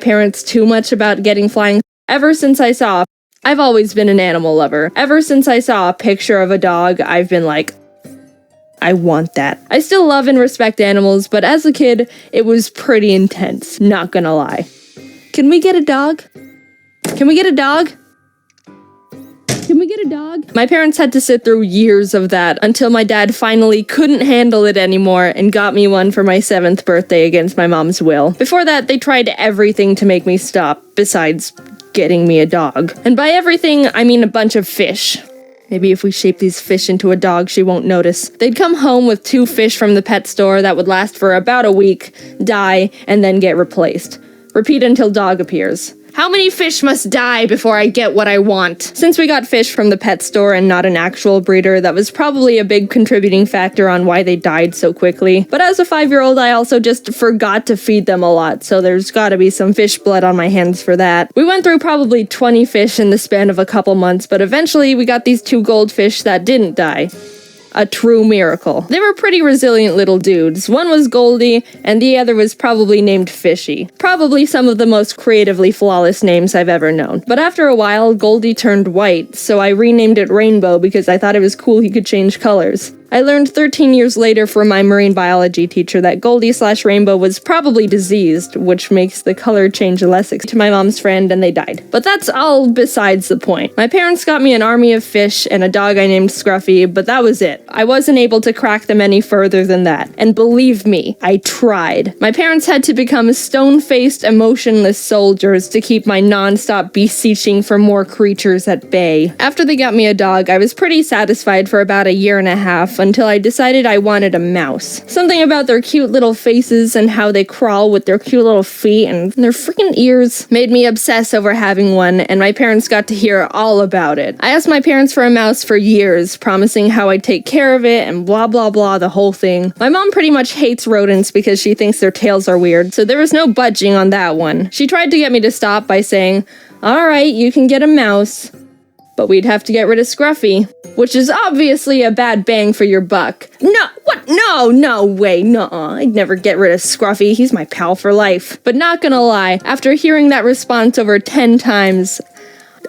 parents too much about getting flying. I've always been an animal lover. Ever since I saw a picture of a dog, I've been like, I want that. I still love and respect animals, but as a kid, it was pretty intense, not gonna lie. Can we get a dog? Can we get a dog? Can we get a dog? My parents had to sit through years of that until my dad finally couldn't handle it anymore and got me one for my 7th birthday against my mom's will. Before that, they tried everything to make me stop, besides getting me a dog. And by everything, I mean a bunch of fish. Maybe if we shape these fish into a dog, she won't notice. They'd come home with 2 fish from the pet store that would last for about a week, die, and then get replaced. Repeat until dog appears. How many fish must die before I get what I want? Since we got fish from the pet store and not an actual breeder, that was probably a big contributing factor on why they died so quickly. But as a 5-year-old, I also just forgot to feed them a lot, so there's gotta be some fish blood on my hands for that. We went through probably 20 fish in the span of a couple months, but eventually we got these 2 goldfish that didn't die. A true miracle. They were pretty resilient little dudes. One was Goldie, and the other was probably named Fishy. Probably some of the most creatively flawless names I've ever known. But after a while, Goldie turned white, so I renamed it Rainbow because I thought it was cool he could change colors. I learned 13 years later from my marine biology teacher that Goldie/Rainbow was probably diseased, which makes the color change less to my mom's friend, and they died. But that's all besides the point. My parents got me an army of fish and a dog I named Scruffy, but that was it. I wasn't able to crack them any further than that. And believe me, I tried. My parents had to become stone-faced, emotionless soldiers to keep my non-stop beseeching for more creatures at bay. After they got me a dog, I was pretty satisfied for about 1.5 years, until I decided I wanted a mouse. Something about their cute little faces and how they crawl with their cute little feet and their freaking ears made me obsess over having one, and my parents got to hear all about it. I asked my parents for a mouse for years, promising how I'd take care of it and blah blah blah, the whole thing. My mom pretty much hates rodents because she thinks their tails are weird, so there was no budging on that one. She tried to get me to stop by saying, "Alright, you can get a mouse, but we'd have to get rid of Scruffy," which is obviously a bad bang for your buck. No, what? No way, nuh-uh. I'd never get rid of Scruffy. He's my pal for life. But not gonna lie, after hearing that response over 10 times,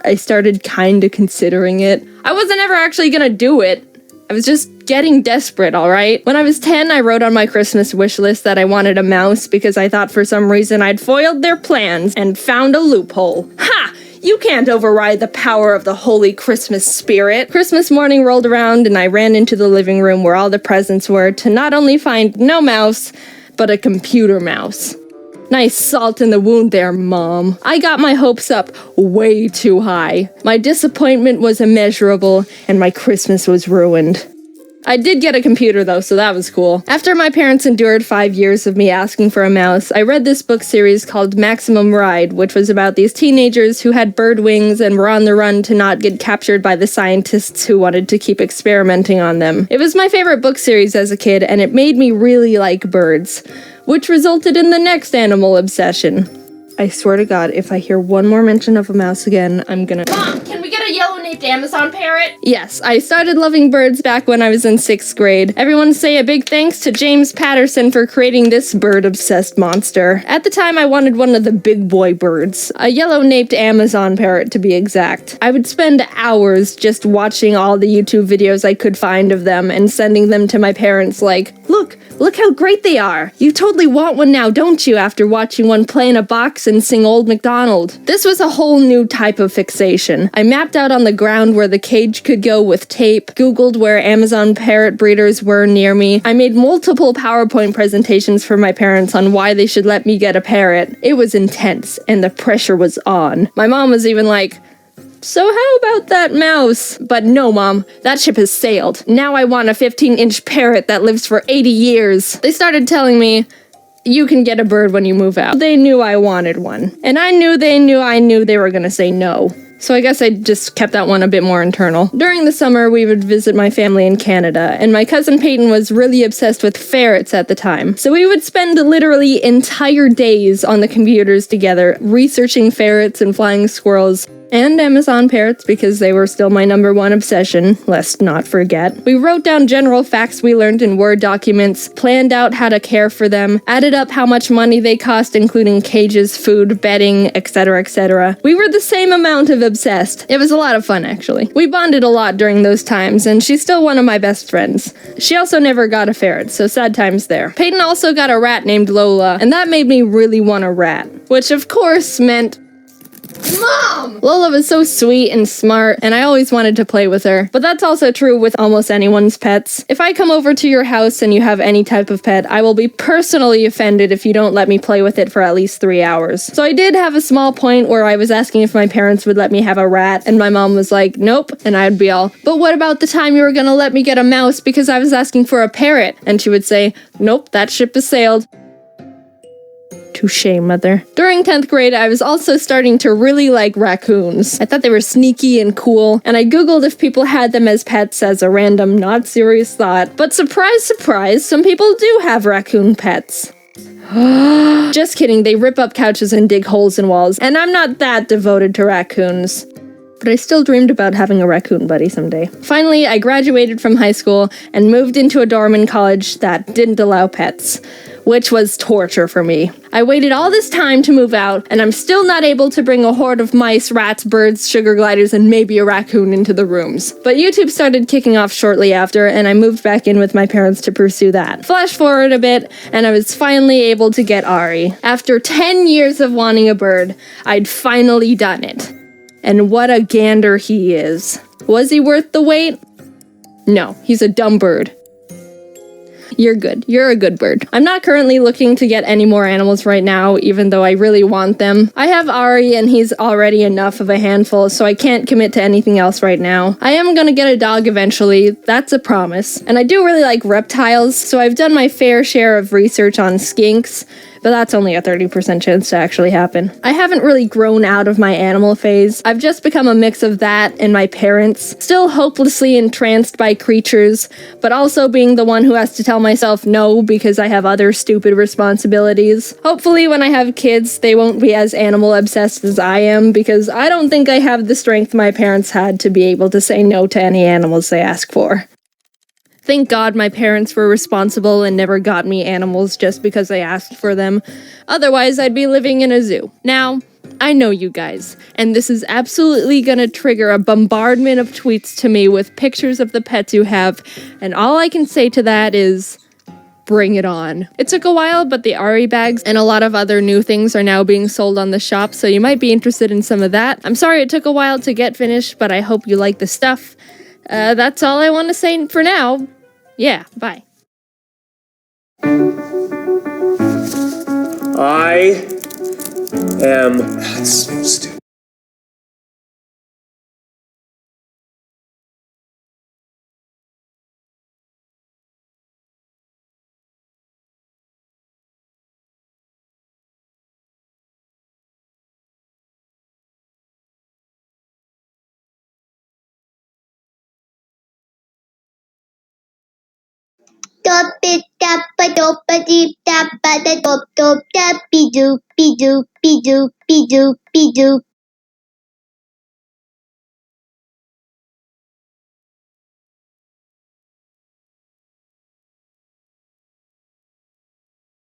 I started kinda considering it. I wasn't ever actually gonna do it. I was just getting desperate, alright? When I was 10, I wrote on my Christmas wish list that I wanted a mouse because I thought for some reason I'd foiled their plans and found a loophole. Ha! You can't override the power of the holy Christmas spirit. Christmas morning rolled around and I ran into the living room where all the presents were to not only find no mouse, but a computer mouse. Nice salt in the wound there, Mom. I got my hopes up way too high. My disappointment was immeasurable and my Christmas was ruined. I did get a computer though, so that was cool. After my parents endured 5 years of me asking for a mouse, I read this book series called Maximum Ride, which was about these teenagers who had bird wings and were on the run to not get captured by the scientists who wanted to keep experimenting on them. It was my favorite book series as a kid, and it made me really like birds, which resulted in the next animal obsession. I swear to God, if I hear one more mention of a mouse again, I'm gonna— Mom, can we get a yellow-naped Amazon parrot? Yes, I started loving birds back when I was in 6th grade. Everyone say a big thanks to James Patterson for creating this bird-obsessed monster. At the time, I wanted one of the big boy birds. A yellow-naped Amazon parrot, to be exact. I would spend hours just watching all the YouTube videos I could find of them and sending them to my parents like, Look how great they are. You totally want one now, don't you, after watching one play in a box and sing Old MacDonald? This was a whole new type of fixation. I mapped out on the ground where the cage could go with tape, Googled where Amazon parrot breeders were near me. I made multiple PowerPoint presentations for my parents on why they should let me get a parrot. It was intense, and the pressure was on. My mom was even like, "So how about that mouse?" But no, Mom, that ship has sailed. Now I want a 15-inch parrot that lives for 80 years. They started telling me, "You can get a bird when you move out." They knew I wanted one. And I knew they were gonna say no. So I guess I just kept that one a bit more internal. During the summer, we would visit my family in Canada, and my cousin Peyton was really obsessed with ferrets at the time. So we would spend literally entire days on the computers together, researching ferrets and flying squirrels, and Amazon parrots because they were still my number one obsession, let's not forget. We wrote down general facts we learned in Word documents, planned out how to care for them, added up how much money they cost, including cages, food, bedding, etc., etc. We were the same amount of obsessed. It was a lot of fun, actually. We bonded a lot during those times, and she's still one of my best friends. She also never got a ferret, so sad times there. Peyton also got a rat named Lola, and that made me really want a rat, which of course meant Mom! Lola was so sweet and smart, and I always wanted to play with her. But that's also true with almost anyone's pets. If I come over to your house and you have any type of pet, I will be personally offended if you don't let me play with it for at least 3 hours. So I did have a small point where I was asking if my parents would let me have a rat, and my mom was like, nope, and I'd be all, but what about the time you were gonna let me get a mouse because I was asking for a parrot? And she would say, nope, that ship has sailed. Touché, mother. During 10th grade, I was also starting to really like raccoons. I thought they were sneaky and cool, and I googled if people had them as pets as a random, not serious thought. But surprise, surprise, some people do have raccoon pets. Just kidding, they rip up couches and dig holes in walls, and I'm not that devoted to raccoons. But I still dreamed about having a raccoon buddy someday. Finally, I graduated from high school and moved into a dorm in college that didn't allow pets, which was torture for me. I waited all this time to move out, and I'm still not able to bring a horde of mice, rats, birds, sugar gliders, and maybe a raccoon into the rooms. But YouTube started kicking off shortly after, and I moved back in with my parents to pursue that. Flash forward a bit, and I was finally able to get Ari. After 10 years of wanting a bird, I'd finally done it. And what a gander he is. Was he worth the wait? No, he's a dumb bird. You're good. You're a good bird. I'm not currently looking to get any more animals right now, even though I really want them. I have Ari, and he's already enough of a handful, so I can't commit to anything else right now. I am gonna get a dog eventually, that's a promise. And I do really like reptiles, so I've done my fair share of research on skinks, but that's only a 30% chance to actually happen. I haven't really grown out of my animal phase. I've just become a mix of that and my parents, still hopelessly entranced by creatures, but also being the one who has to tell myself no because I have other stupid responsibilities. Hopefully when I have kids, they won't be as animal obsessed as I am, because I don't think I have the strength my parents had to be able to say no to any animals they ask for. Thank God my parents were responsible and never got me animals just because I asked for them. Otherwise, I'd be living in a zoo. Now, I know you guys, and this is absolutely gonna trigger a bombardment of tweets to me with pictures of the pets you have, and all I can say to that is, bring it on. It took a while, but the Ari bags and a lot of other new things are now being sold on the shop, so you might be interested in some of that. I'm sorry it took a while to get finished, but I hope you like the stuff. That's all I want to say for now. Yeah, bye. I am... That's so stupid. Doppy tappa doppa deep tappa da dop dop dappy doopy doopy doopy doopy doop.